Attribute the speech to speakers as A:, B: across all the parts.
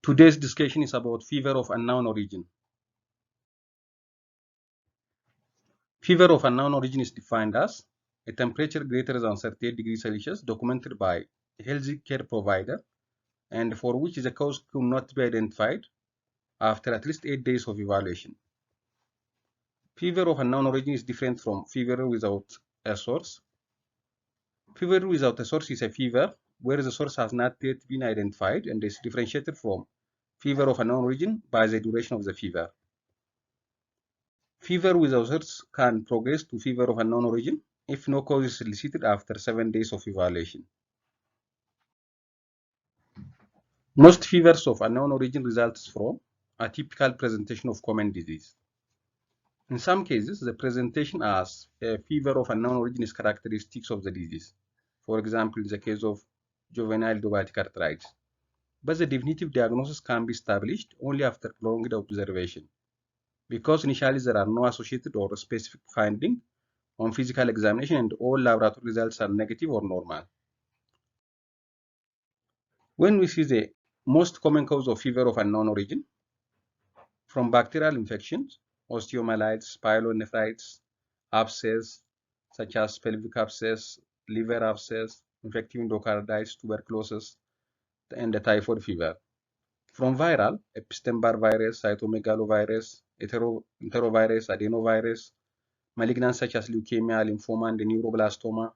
A: Today's discussion is about fever of unknown origin. Fever of unknown origin is defined as a temperature greater than 38 degrees Celsius documented by a health care provider and for which the cause could not be identified after at least 8 days of evaluation. Fever of unknown origin is different from fever without a source. Fever without a source is a fever where the source has not yet been identified and is differentiated from fever of unknown origin by the duration of the fever. Fever without source can progress to fever of unknown origin if no cause is elicited after 7 days of evaluation. Most fevers of unknown origin results from a typical presentation of common disease. In some cases, the presentation as a fever of unknown origin is characteristics of the disease. For example, in the case of juvenile idiopathic arthritis. But the definitive diagnosis can be established only after prolonged observation, because initially there are no associated or specific findings on physical examination and all laboratory results are negative or normal. When we see the most common cause of fever of unknown origin, from bacterial infections, osteomyelitis, pyelonephritis, abscess, such as pelvic abscess, liver abscess, infective endocarditis, tuberculosis, and the typhoid fever. From viral, Epstein-Barr virus, cytomegalovirus, enterovirus, adenovirus, malignant such as leukemia, lymphoma, and the neuroblastoma.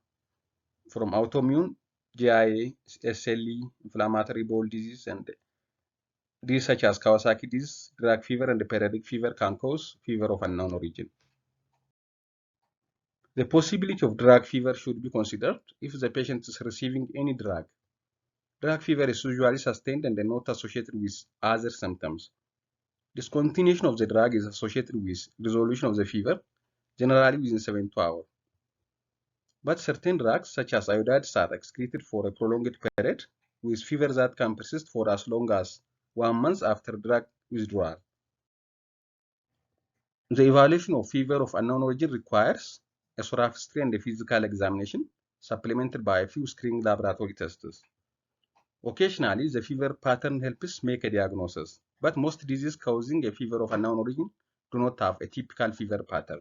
A: From autoimmune, GIA, SLE, inflammatory bowel disease, and disease such as Kawasaki disease, drug fever, and the periodic fever can cause fever of unknown origin. The possibility of drug fever should be considered if the patient is receiving any drug. Drug fever is usually sustained and not associated with other symptoms. Discontinuation of the drug is associated with resolution of the fever, generally within 72 hours. But certain drugs, such as iodides, are excreted for a prolonged period, with fever that can persist for as long as 1 month after drug withdrawal. The evaluation of fever of unknown origin requires a sonography and a physical examination, supplemented by a few screening laboratory tests. Occasionally, the fever pattern helps make a diagnosis, but most diseases causing a fever of unknown origin do not have a typical fever pattern.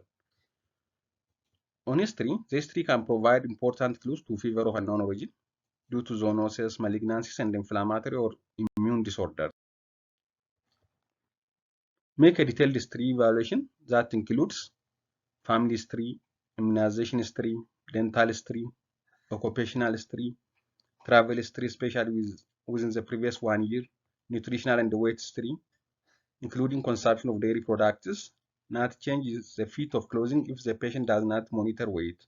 A: On history, the history can provide important clues to fever of unknown origin due to zoonosis, malignancies, and inflammatory or immune disorders. Make a detailed history evaluation that includes family history, immunization history, dental history, occupational history, travel history, especially within the previous 1 year, nutritional and weight history, including consumption of dairy products, not changes the fit of clothing if the patient does not monitor weight.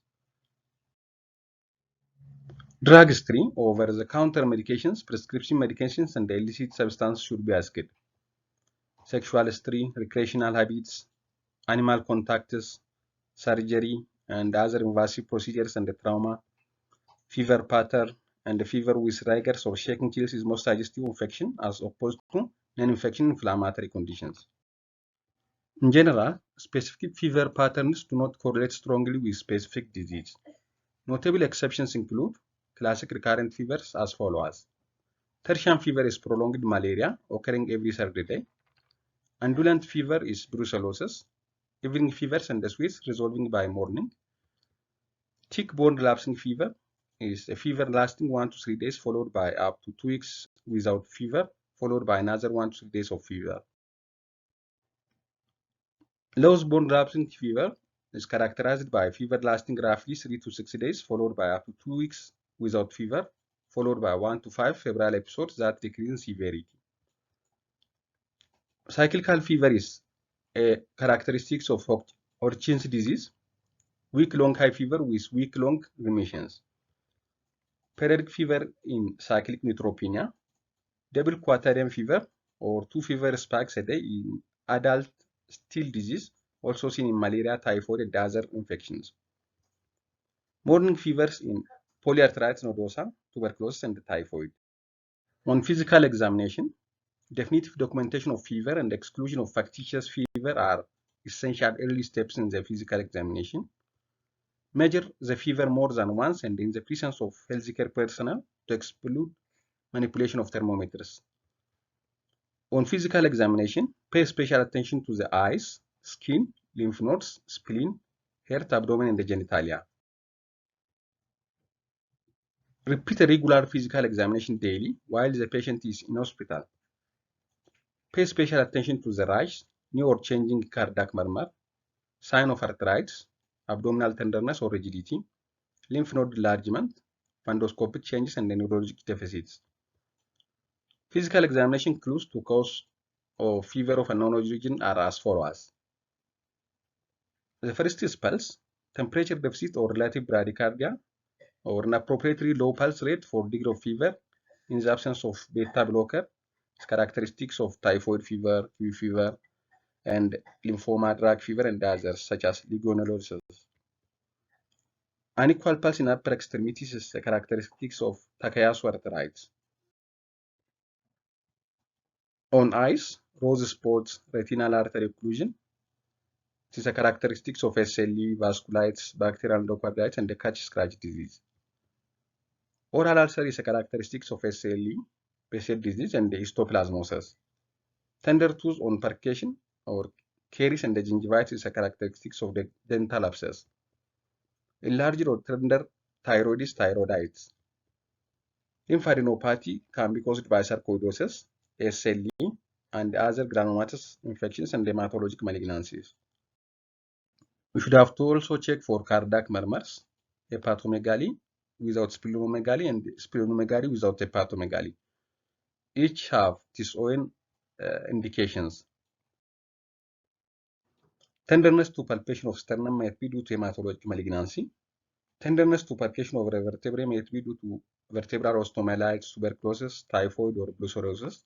A: Drug history, over-the-counter medications, prescription medications, and illicit substances should be asked. Sexual history, recreational habits, animal contacts, surgery, and other invasive procedures and trauma, fever pattern, and fever with rigors or shaking chills is most suggestive of infection as opposed to non-infection inflammatory conditions. In general, specific fever patterns do not correlate strongly with specific disease. Notable exceptions include classic recurrent fevers as follows. Tertian fever is prolonged malaria occurring every third day. Undulant fever is brucellosis. Evening fevers and the sweats resolving by morning. Tick-borne relapsing fever is a fever lasting 1 to 3 days followed by up to 2 weeks without fever, followed by another 1 to 3 days of fever. Louse-borne relapsing fever is characterized by fever lasting roughly 3 to 6 days, followed by up to 2 weeks without fever, followed by 1 to 5 febrile episodes that decrease in severity. Cyclical fever is a characteristic of Hodgkin's disease, week-long high fever with week-long remissions. Periodic fever in cyclic neutropenia, double quaternion fever or 2 fever spikes a day in adult still disease, also seen in malaria, typhoid, and other infections. Morning fevers in polyarthritis nodosa, tuberculosis, and typhoid. On physical examination, definitive documentation of fever and exclusion of factitious fever are essential early steps in the physical examination. Measure the fever more than once and in the presence of healthcare personnel to exclude manipulation of thermometers. On physical examination, pay special attention to the eyes, skin, lymph nodes, spleen, heart, abdomen, and the genitalia. Repeat a regular physical examination daily while the patient is in hospital. Pay special attention to the rash, new or changing cardiac murmur, sign of arthritis, abdominal tenderness or rigidity, lymph node enlargement, fundoscopic changes, and neurologic deficits. Physical examination clues to cause of fever of unknown origin are as follows. The first is pulse, temperature deficit or relative bradycardia, or an appropriately low pulse rate for degree of fever in the absence of beta blocker, characteristics of typhoid fever, Q fever, and lymphoma drug fever and others such as legionellosis. Unequal pulse in upper extremities is the characteristics of Takayasu arthritis. On eyes, rose spots, retinal artery occlusion. It is a characteristics of SLE, vasculitis, bacterial endocarditis, and the catch-scratch disease. Oral ulcer is a characteristics of SLE, Behçet disease, and the histoplasmosis. Tender tooth on percussion or caries and the gingivitis is a characteristics of the dental abscess. Enlarged or tender thyroiditis, thyroiditis. Lymphadenopathy can be caused by sarcoidosis, SLE, and other granulomatous infections and hematologic malignancies. We should have to also check for cardiac murmurs, hepatomegaly without splenomegaly and splenomegaly without hepatomegaly. Each have its own indications. Tenderness to palpation of sternum might be due to hematologic malignancy. Tenderness to palpation of the vertebrae might be due to vertebral osteomyelitis, tuberculosis, typhoid, or brucellosis.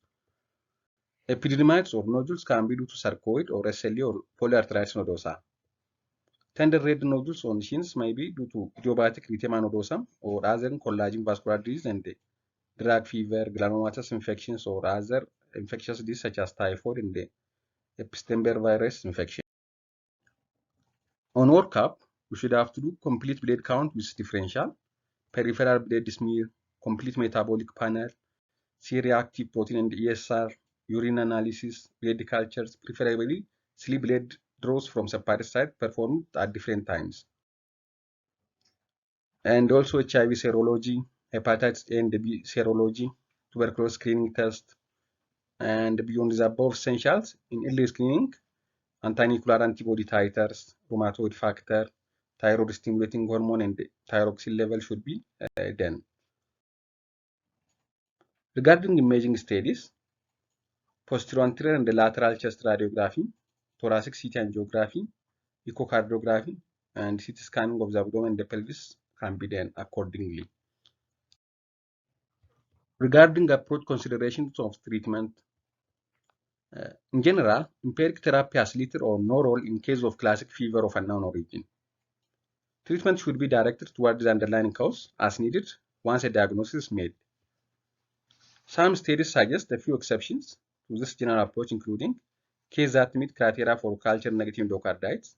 A: Epididymitis or nodules can be due to sarcoid or SLE or polyarthritis nodosa. Tender red nodules on shins may be due to idiopathic erythema nodosum or other collagen vascular disease and drug fever, granulomatous infections, or other infectious disease such as typhoid and the Epstein-Barr virus infection. On workup, we should have to do complete blood count with differential, peripheral blood smear, complete metabolic panel, C-reactive protein and ESR, urine analysis, blood cultures, preferably 3 blood draws from separate sites performed at different times. And also HIV serology, hepatitis A and B serology, tuberculosis screening test, and beyond the above essentials in early screening, antinuclear antibody titers, rheumatoid factor, thyroid stimulating hormone, and thyroxine level should be done. Regarding imaging studies, posterior anterior and lateral chest radiography, thoracic CT angiography, echocardiography, and CT scanning of the abdomen and the pelvis can be done accordingly. Regarding approach considerations of treatment, in general, empiric therapy has little or no role in case of classic fever of unknown origin. Treatment should be directed towards the underlying cause as needed once a diagnosis is made. Some studies suggest a few exceptions to this general approach, including cases that meet criteria for culture-negative endocarditis,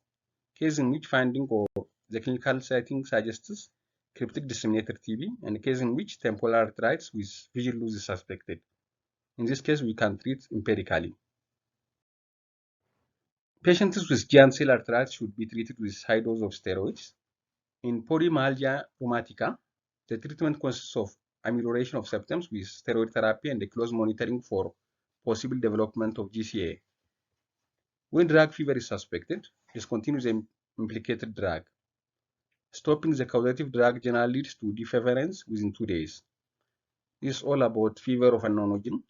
A: cases in which finding or the clinical setting suggests cryptic disseminated TB, and cases in which temporal arthritis with visual loss is suspected. In this case, we can treat empirically. Patients with giant cell arthritis should be treated with high dose of steroids. In polymyalgia rheumatica, the treatment consists of amelioration of symptoms with steroid therapy and close monitoring for possible development of GCA. When drug fever is suspected, discontinue the implicated drug. Stopping the causative drug generally leads to deference within 2 days. This is all about fever of unknown origin.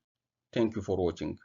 A: Thank you for watching.